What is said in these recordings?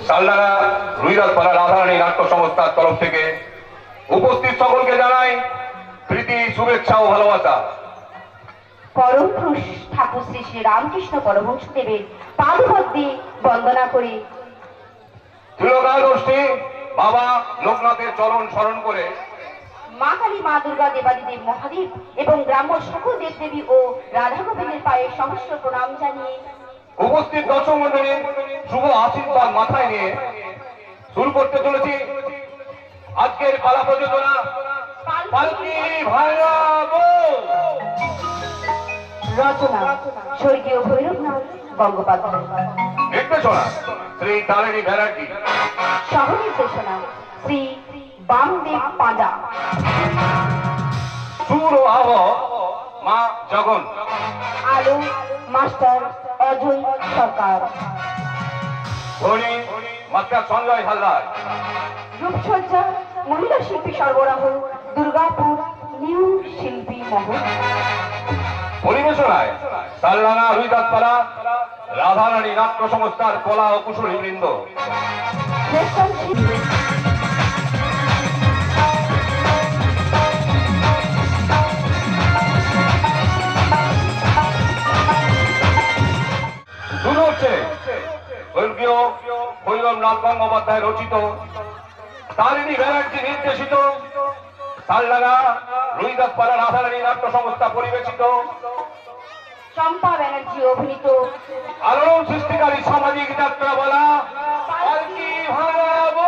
সালডাঙ্গা রুইরাজপাড়া রাধারানী নাট্য সংস্থার তরফ থেকে উপস্থিত সকলকে জানাই প্রীতি, শুভেচ্ছা ও ভালোবাসা। পরম পুরুষ ঠাকুর শ্রী শ্রী রামকৃষ্ণ পরমহংসদেবের পাদপদ্মে বন্দনা করি। ত্রিলোকার গোষ্ঠী বাবা লোকনাথের চরণ স্মরণ করে মা কালী, মা দুর্গা, দেবাদিদেব মহাদেব এবং গ্রাম্য সকল দেবদেবী ও রাধা গোবিন্দের পায়ে সহস্র প্রণাম জানিয়ে উপস্থিত দর্শক মন্ডলী শুভ আশীর্বাদ মাথায় নিয়ে শুরু করতে চলেছি আজকের পালা প্রযোজনা পালকি ভাঙাবো। রচনা স্বর্গীয় ভৈরবনাথ গঙ্গোপাধ্যায়, নির্দেশনা শ্রী তারিণী ব্যানার্জি, সহ নির্দেশনা শ্রী বামদেব পাঁজা, সুর ও আবহ মা জগন, আলো মাস্টার অজয় সরকার, ধনী মাস্টার সঞ্জয় হালদার, রূপসজ্জা মহিলা শিল্পী সরবরাহ দুর্গাপুর নিউ শিল্পী মহল, পরিবেশনায় সালডাঙ্গা রুইরাজপাড়া রাধারানী নাট্য সংস্থার কলা ও কুশলী বৃন্দ। শুরু হচ্ছে স্বর্গীয় ভৈরবনাথ গঙ্গোপাধ্যায় রচিত, তারিণী ব্যানার্জি নির্দেশিত, সালডাঙ্গা রুইরাজপাড়া রাধারানী নাট্য সংস্থা পরিবেশিত, চম্পা ব্যানার্জি অভিনীত আলোড়ন সৃষ্টিকারী সামাজিক যাত্রা বলা পালকি ভাঙাবো।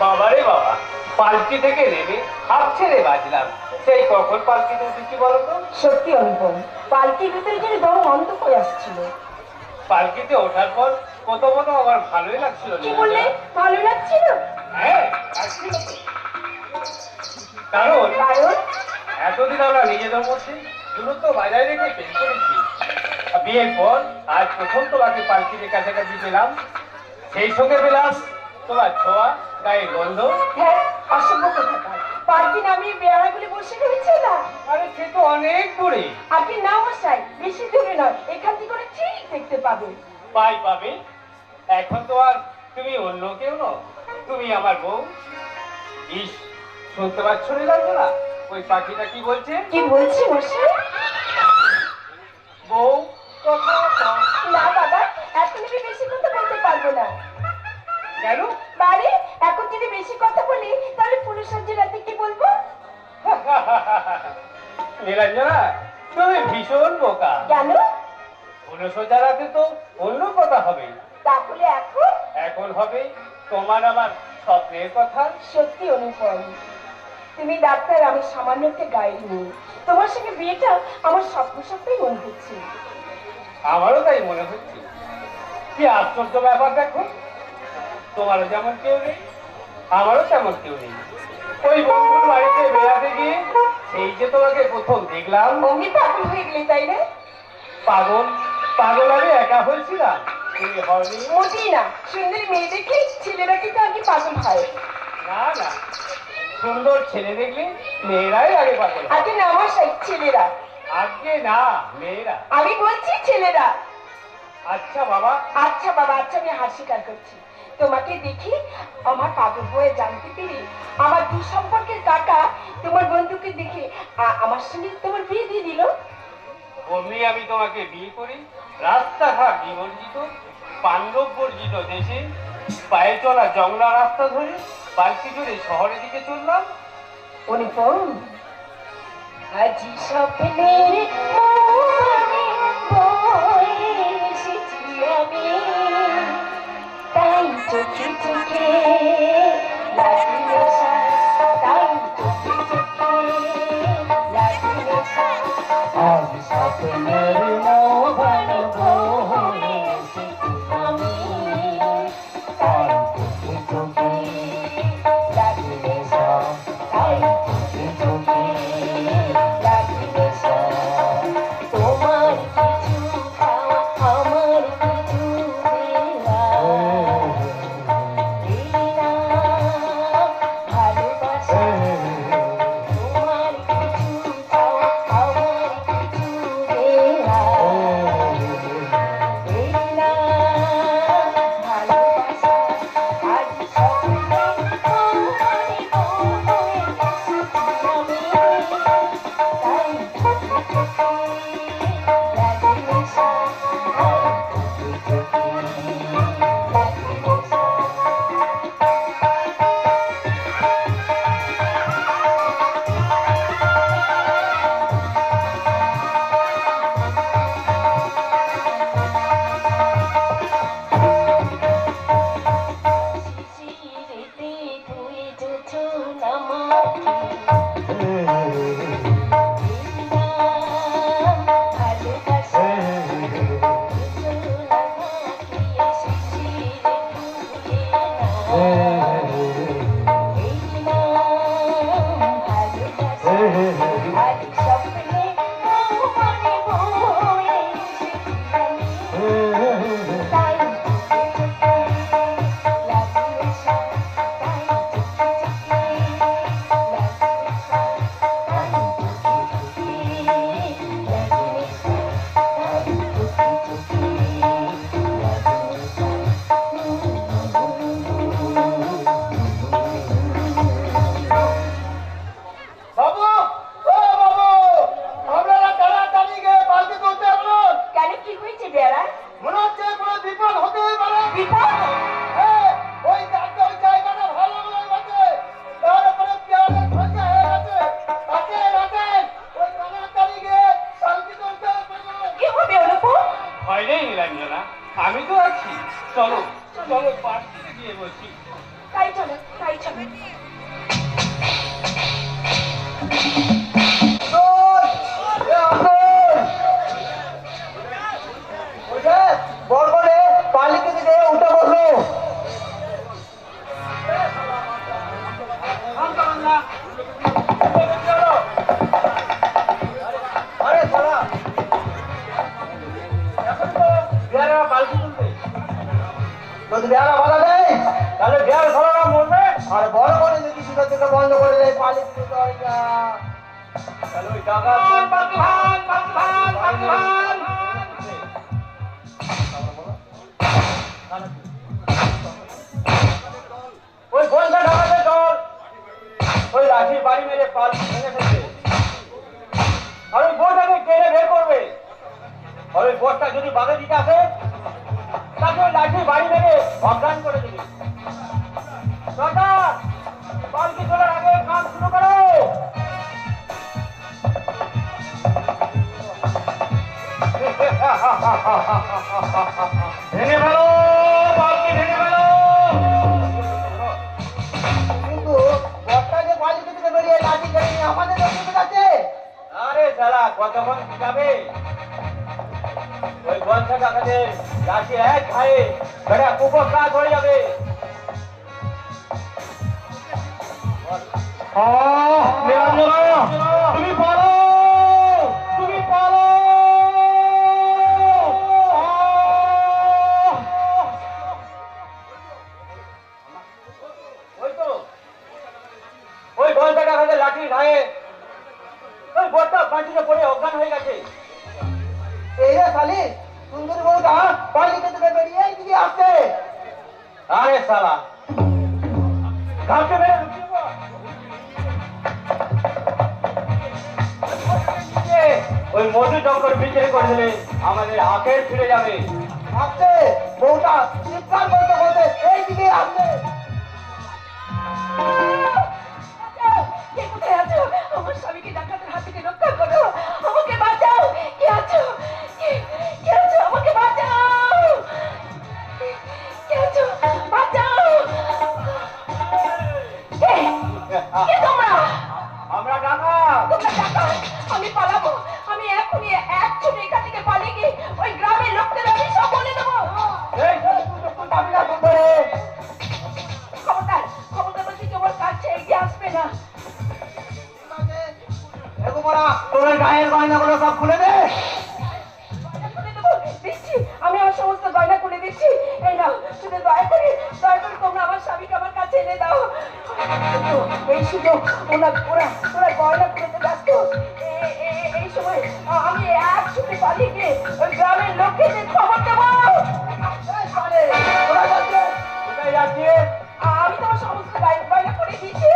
বাবারে বাবা, পালকি থেকে নেমে হাত ছেড়ে বাজলাম। সেই কখন পালকিতে উঠেছি বলতো? সত্যি অনুপম, পালকির ভিতরে যেন দম অন্ত হয়ে আসছিল। পালকিতে ওঠার পর প্রথমত আমার ভালোই লাগছিল। কি বললে? ভালো লাগছিল? হ্যাঁ, লাগছিল তো। কারণ এতদিন আমরা নিজেদের মধ্যে দূরত্ব বজায় রেখে প্রেম করেছি। বিয়ের পর আজ প্রথম তোমাকে পালকিতে কাছাকাছি পেলাম, সেই সঙ্গে পেলাম তোমার ছোঁয়া, গায়ের গন্ধ। হ্যাঁ, অসম্ভব কথা। পালকি নামিয়ে বেড়াগুলি বসে রয়েছে না? আরে সে তো অনেক দূরে। আপনি না মশাই, বেশি দূরে নয়, এখান থেকে করে ঠিক দেখতে পাবে। পাবে। এখন তো আর তুমি অন্য কেউ নও, তুমি আমার বউ। ইস, শুনতে পাচ্ছ রে না ওই পাখিটা কি বলছে? কি বলছি মশাই? বউ কথা না বাবা, এখন আমি বেশি কথা বলতে পারবো না। কেন? বাড়ি এখন যদি বেশি কথা বলি তাহলে পুলিশের জেলা থেকে নীলাঞ্জনা, তুমি ভীষণ বোকা। কেন? 19 রাতে তো অন্য কথা হবে। তাহলে এখন? এখন হবে তোমার আমার স্বপ্নের কথা। সত্যি অনুপম, তুমি ডাক্তার, আমি সামান্য একটা গাড়ি নিয়ে তোমার সঙ্গে বিয়েটা আমার স্বপ্ন স্বপ্নই মনে হচ্ছে। আমারও তাই মনে হচ্ছে। কি আশ্চর্য ব্যাপার দেখো, তোমারও যেমন কেউ নেই, আমারও তেমন কেউ নেই। ওই বন্ধুর বাড়িতে বেড়াতে গিয়ে এই যে তোমাকে প্রথম দেখলাম। অমনি পাগল হয়ে গেলে তাই না? পাগল? পাগল আমি একা হয়েছিলাম, তুমি হওনি। মোটেই না, সুন্দরী মেয়ে দেখে ছেলেরা কিন্তু আগে পাগল হয়। না না, সুন্দর ছেলে দেখলে মেয়েরাই আগে পাগল হয়। আগে না আমার সেই ছেলেরা। আজকে না, মেয়েরা। আমি বলছি ছেলেরা। আচ্ছা বাবা। আচ্ছা বাবা, আচ্ছা আমি হার স্বীকার করছি। তোমাকে দেখি আমার পাগল হয়ে জানতে পেরে আমার দু সম্পর্কের কাকা তোমার বন্ধুকে দেখে আমার সঙ্গে তোমার বিয়ে দিয়ে দিল। অমনি আমি তোমাকে বিয়ে করি রাস্তাঘাট বিবর্জিত, পাণ্ডব বর্জিত দেশে পায়ে চলা জংলা রাস্তা ধরে পালকি জুড়ে শহরের দিকে চললাম। অনুপম, আজি স্বপ্নের মোহনে বয়ে এসেছি আমি, তাই চোখে চোখে লাগি নেশা, তাই চোখে চোখে লাগি নেশা। আজি স্বপ্নের মোহনে বয়ে এসেছি আমি, তাই চোখে চোখে লাগি নেশা, তাই চোখে চোখে লাগি নেশা। তোমার কিছু খাওয়া, আমার কিছু দেওয়া, এই নাম ভালোবাসা। তোমার কিছু খাওয়া, আমার কিছু দেওয়া, এই নাম ভালোবাসা। আজ স্বপ্নে মনে বয়ে এসেছি আমি, তাই চোখে চোখে লাগি নেশা, তাই চোখে চোখে লাগি নেশা। শিশিরেতে ধুয়েছো নামাকে, এই নাম ভালোবাসা। ধুয়েছো নামাকে, শিশিরে ধুয়ে নাও, এই নাম ভালোবাসা। আজ স্বপ্নে মনে বয়ে এসেছি আমি, তাই চোখে চোখে লাগি নেশা, তাই চোখে চোখে লাগি নেশা, তাই চোখে চোখে লাগি নেশা, তাই চোখে চোখে বাবু, ও বাবু, আপনারা তাড়াতাড়ি গিয়ে পালকি তুলতে আসুন। কেন, কি হয়েছে বেড়া? মনে হচ্ছে কোনো বিপদ হতেই পারে। বিপদ? হ্যাঁ, ওই জায়গাটা ভালো নয় বটে। তার উপরে পেয়ারের সংখ্যা হয়ে গেছে। আসেন, ওই তাড়াতাড়ি গিয়ে পালকি তুলতে আসুন। কি হবে অনুপম? ভয় নেই নীলাঞ্জনা, আমি তো আছি। চলো চলো, পার্টিতে গিয়ে বসি। তাই চলো, তাই চলো। বরগড়ে পালিকে দিকে উঠে বসো। আরে সারা এখন তো বিহারে পালকি তুলবে। যদি বিহারা বাধা দেয় তাহলে বিহার সারা মরবে। আর বড় করে যদি সুন্দর থেকে বন্ধ করে দেয় পালিক তুলতে হয় না। চলো ওই টাকা ওই বন্ধা ঢাকাতে চল। ওই লাঠি বাড়ি মেরে পাল ভেঙে ফেলবে, আর ওই বোর্ডটাকে কেড়ে বের করবে। আর ওই বোর্ডটা যদি বাঘে দিতে আসে তাকে ওই লাঠি বাড়ি মেরে অজ্ঞান করে দেবে। সরকার, পালকি তোলার আগে কাজ শুরু করো। ভেঙে ফেলো, পালকি ভেঙে ফেলো। কিন্তু বর্তা যে বালিকা থেকে বেরিয়ে লাঠি কেড়ে নিয়ে আমাদের লোক আছে। আরে সালা কতক্ষণ যাবে? ওই বলছে কাকাদের লাঠি এক খায়ে বেড়া কুকুর কাজ হয়ে যাবে। তুমি পারো, তুমি পারো। ওই তো ওই বলছে কাকাদের লাঠি খায়ে ওই বড়টা পাঁচিলে পড়ে অজ্ঞান হয়ে গেছে। এই রে শালি, সুন্দরী বউটা বালিকা থেকে বেরিয়ে এদিকে আসছে। আরে সালা ঘাটে বেড়ে লুকিয়ে পড়। ওই মধু চক্কর বিক্রি করে দিলে আমাদের আখের ফিরে যাবে। আসছে বউটা চিৎকার করতে করতে এইদিকে আসছে। কে কোথায় আছো? আমার স্বামীকে ডাকাতের হাত থেকে রক্ষা করো, আমাকে বাঁচাও। কে আছো? কে আছো? আমাকে বাঁচাও। কে আছো? বাঁচাও। কে? কে তোমরা? আমরা ডাকাত। তোমরা ডাকাত? আমি পালাবো। আমি এখনই এক ছুটে এখান থেকে পালিয়ে গিয়ে ওই গ্রামের লোকদের আমি সব বলে দেবো। এই তুই পাবি না সুন্দরী। খবরদার, খবরদার বলছি, তোমার কাছে এগিয়ে আসবে না। এগোমরা তোর গায়ের গয়নাগুলো সব খুলে দে। খুলে দেবো, দিচ্ছি। আমি আমার সমস্ত গয়না খুলে দিচ্ছি। এই নাও, শুধু দয়া করে তোমরা আমার স্বামীকে আমার কাছে এনে দাও। এই সুযোগ ওরা গয়না খুলতে ব্যস্ত। এই সময় আমি এক ছুটে পালিয়ে গিয়ে ওই গ্রামের লোকদের খবর দেবো। ওরা যাচ্ছে। কোথায় যাচ্ছি? আমি তোমার সমস্ত গয়না করে দিচ্ছি।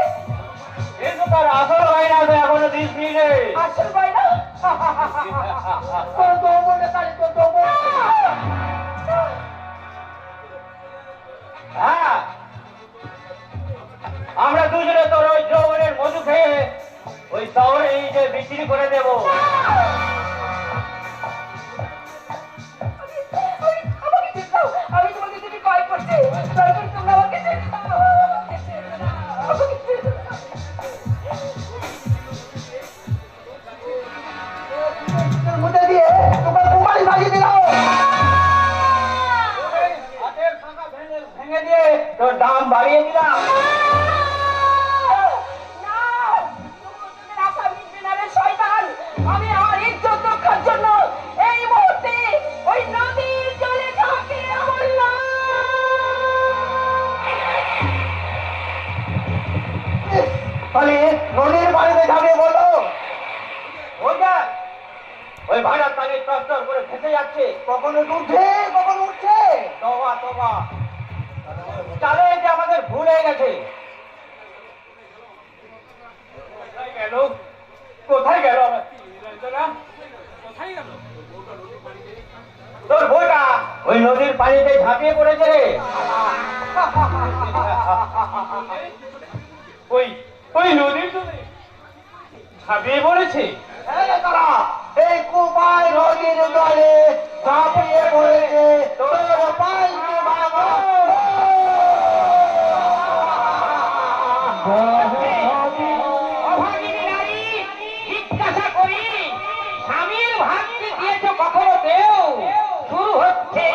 কিন্তু তার আসল গাইনা তো এখনো দিস নি রে। আসল গয়না তোর যৌবনে তাই তোর যৌবন। হ্যাঁ, আমরা দুজনে তোর ওই যৌবনের মধু খেয়ে ওই শহরে এই যে বিক্রি করে দেবো। আমাকে ছেড়ে দাও। আমি তোমাকে যদি ভয় করছি, দয়া করে তোমরা আমাকে ছেড়ে দাও। আমাকে ছেড়ে দাও। আমাকে ছেড়ে দাও। তোর মুখে দিয়ে তোমার কুমারী ভাগিয়ে দিলাম। হাতের ফাঁকা ভেঙে দিয়ে তোর দাম বাড়িয়ে দিলাম। না, তোদের আশা মিটবে না রে শয়তান। আমি আমার ইজ্জত রক্ষার জন্য এই মুহূর্তে ওই নদীর জলে ঝাঁপিয়ে পড়লাম। তাহলে নদীর পানিতে ঝাঁপিয়ে বললো ওই যা ওই ভাড়া তাকে টর করে ভেসে যাচ্ছে। কখনো উঠছে কখনো উঠছে। তবা তবা তাহলে যে আমাদের ভুল হয়ে গেছে। কোথায় গেল? কোথায় গেল আমার কোথায় গেল তোর বউটা? ওই নদীর পানিতে ঝাঁপিয়ে পড়েছে রে। ওই ওই নদীর জলে ঝাঁপিয়ে পড়েছে। এই তারা এই কুপায় নদীর জলে ঝাঁপিয়ে পড়েছে তোর পালকি ভাঙো। অভাগিনী নারী, জিজ্ঞাসা করি স্বামীর ভাগ্যে দিয়েছ কখনো দেও? শুরু হচ্ছে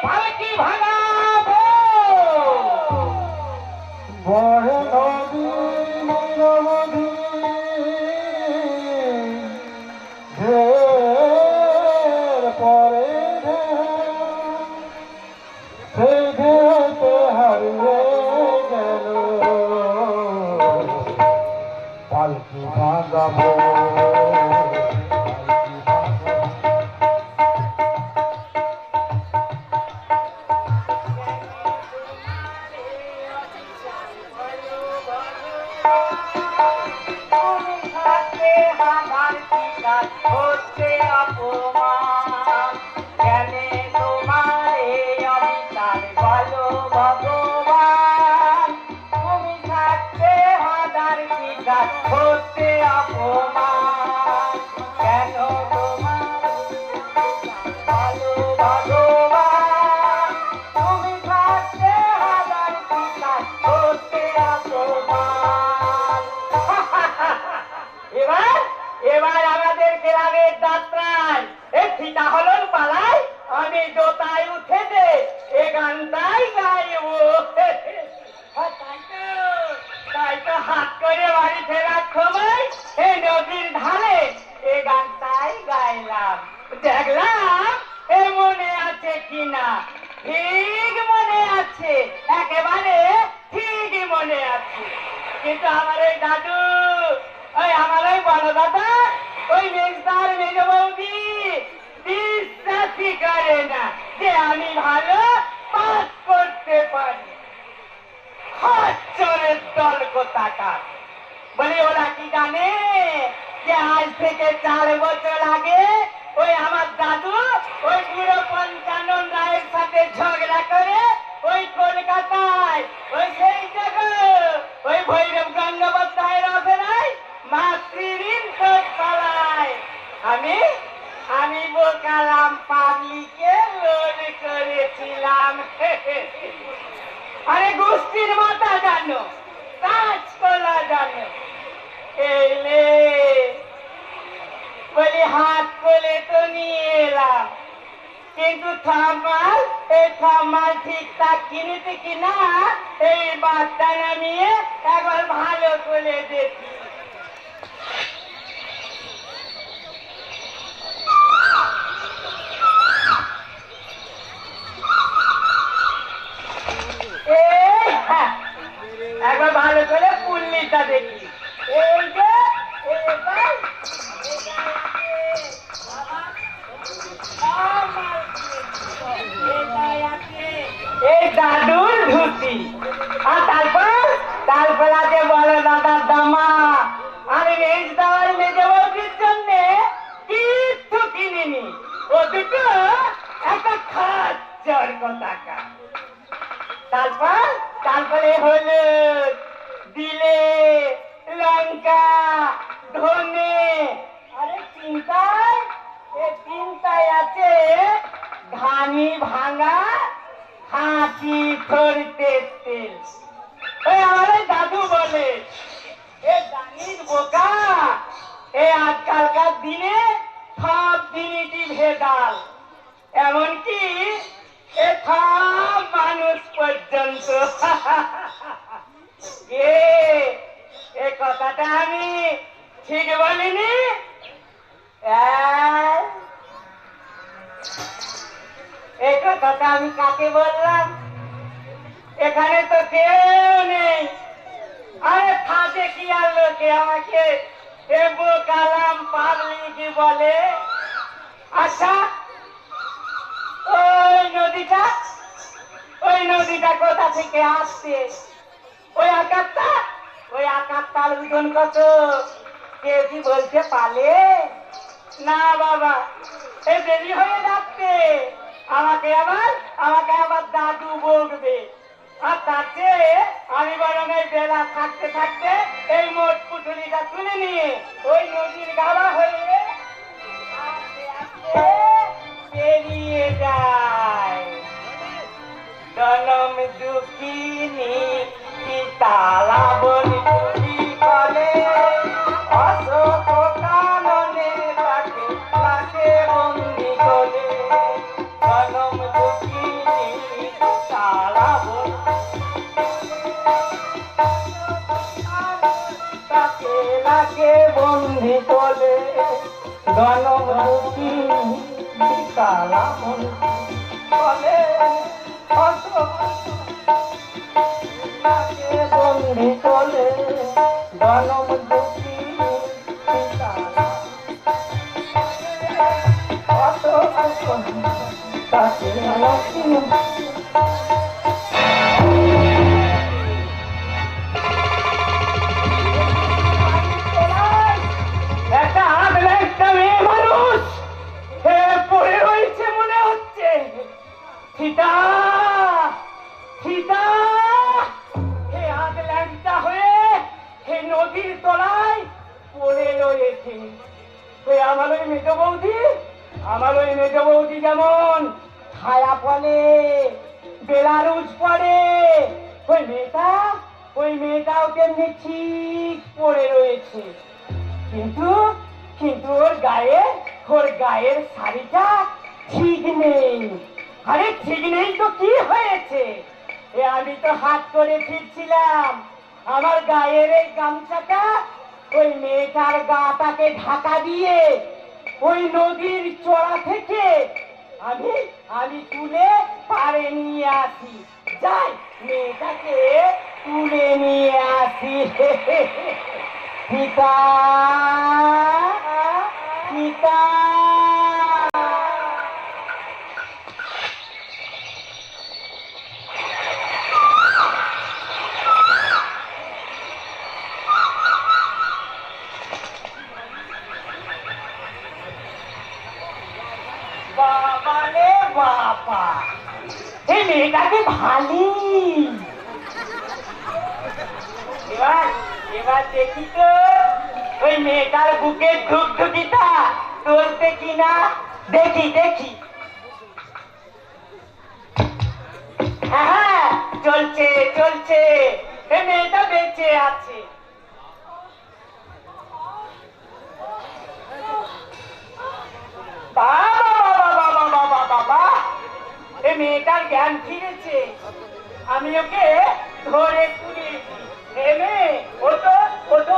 পালকি ভাঙাবো। বড় নদী নদী ঢের পরে সেই ঢেউতে হারিয়ে গেল পালকি ভাঙাবো। হচ্ছে অপমান জ্ঞানে তোমার এই অবিচার বলো ভগবান। তুমি থাকতে হাজার বিঘাত হচ্ছে অপমান কেন তোমার বলো গানটাই গাইবো। তাই তো হাত করে বাড়ি ফেরার সময় এই নদীর ধারে এই গানটাই গাইলাম। দেখলাম এ মনে আছে কিনা। ঠিক মনে আছে, একেবারে ঠিকই মনে আছে। কিন্তু আমার ওই দাদু, ওই আমার ওই বড় দাদা, ওই মেজদার মেজ বৌদি বিশ্বাসই করে না যে আমি ভালো পাস করতে পারি। চোরের দল কোথাকার। বলে ওরা কি জানে যে আজ থেকে 4 বছর আগে ওই আমার দাদু ওই বুড়ো পঞ্চানন রায়ের সাথে ঝগড়া করে ওই কলকাতায় ওই সেই জায়গায় ওই ভৈরব গঙ্গোপাধ্যায়ের অপেরায় মাতৃঋণ শোধ পালায়। আমি বোকালাম পাবলিকে লোন করেছিলাম। আরে গোষ্ঠীর মাথা জানো, কাজ করা জানো। এলে বলি হাত করে তো নিয়ে এলাম, কিন্তু থামাল এই থামাল ঠিকঠাক কিনেছে কিনা এই বাচ্চা নামিয়ে একবার ভালো করে দেখি। একবার ভালো করে পুল্লিটা দেখি। এই যে এই দাদুর ধুতি, আর তারপর আছে বড় দাদার জামা। আমি মেজ দেওয়ার মেজে বউটির জন্য কিচ্ছু কিনিনি। ও দুটো একটা খাচ্চর কোথাকার। তারপরে হলুদ, দিলে লঙ্কা, ধনে। আরে চিন্তায় আছে ধানি ভাঙা হাঁচি ধরতে তেল। ওই আমার ওই দাদু বলে এ জানিস বোকা, এ আজকালকার দিনে সব জিনিসই ভেজাল, এমনকি এ সব মানুষ পর্যন্ত। এ কথাটা আমি ঠিক বলিনি? এই কথাটা আমি কাকে বললাম? এখানে তো কেউ নেই। আরে থাকে কি আর লোকে আমাকে এ বোকালাম পাবলিক বলে। আচ্ছা, ওই নদীটা কোথা থেকে আসছে? ওই আকারটার ওজন কত? কেউ কি বলতে পারে? না বাবা, এই দেরি হয়ে যাচ্ছে। আমাকে আবার দাদু বকবে। আর তার চেয়ে আমি বরং এই বেলা থাকতে থাকতে এই মোট পুটুলিটা তুলে নিয়ে ওই নদীর গাওয়া হয়ে আস্তে আস্তে বেরিয়ে যায়। জনম দুঃখিনী তালা বলি চুরি করে, অশোক কাননে তাকে বন্দি করে। জনম দুঃখিনী তালা বলি তাকে বন্দি করে। জনম দুঃখিনী তালা বলি বলে তাকে বন্দি চলে। জনম দুঃখী তাকে একটা একটা মেয়ে মানুষ পড়ে রয়েছে মনে হচ্ছে। সীতা হে আগলাটা হয়ে হে নদীর তলায় পড়ে রয়েছে। আমার ওই মেজ বৌদি যেমন ছায়া পড়ে, বেলারুজ পড়ে, ওই মেয়েটাও তেমনি ঠিক পড়ে রয়েছে। কিন্তু ওর গায়ের শাড়িটা ঠিক নেই। আরে ঠিক নেই তো কি হয়েছে? এ আমি তো হাত করে ফিরছিলাম, আমার গায়ের এই গামছাটা ওই মেয়েটার গাটাকে ঢাকা দিয়ে ওই নদীর চড়া থেকে আমি আমি তুলে পাড়ে নিয়ে আসি। যাই মেয়েটাকে তুলে নিয়ে আসি। পিতা পিতা বাবা রে বাবা, এই মেয়েটাকে ভালি। এবার এবার দেখি তো ওই মেয়েটার বুকে ধুকধুকিটা চলছে কিনা। দেখি দেখি, হ্যাঁ চলছে চলছে, এই মেয়েটা বেঁচে আছে। বাবা বাবা বাবা বাবা বাবা, এই মেয়েটার জ্ঞান ফিরেছে। আমি ওকে ধরে